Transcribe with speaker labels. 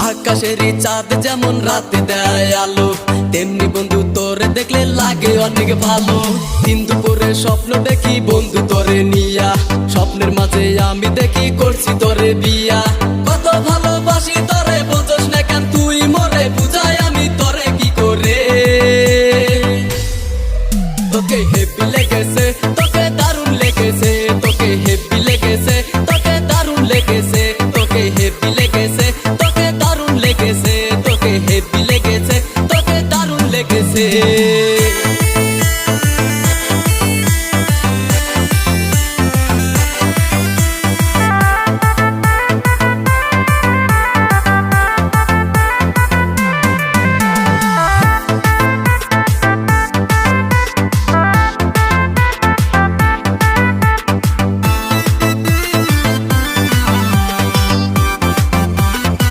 Speaker 1: আকাশেরই চাঁদ যেমন রাতে দেয় আলো, তেমনি বন্ধু তোরে দেখলে লাগে অনেক ভালো। দিন দুপুরে স্বপ্ন দেখি বন্ধু তোরে নিয়া, স্বপ্নের মাঝে আমি দেখি করছি তোরে বিয়া। কত ভালোবাসি তোরে বোঝস না কেন তুই মরে, বুঝাই আমি তোরে কি করে। তোকে হেপি লেগেছে, তোকে দারুণ লেগেছে, তোকে হেপি লেগেছে, তোকে দারুণ লেগেছে, তোকে হেপি লেগেছে, তোকে দারুণ লেগেছে।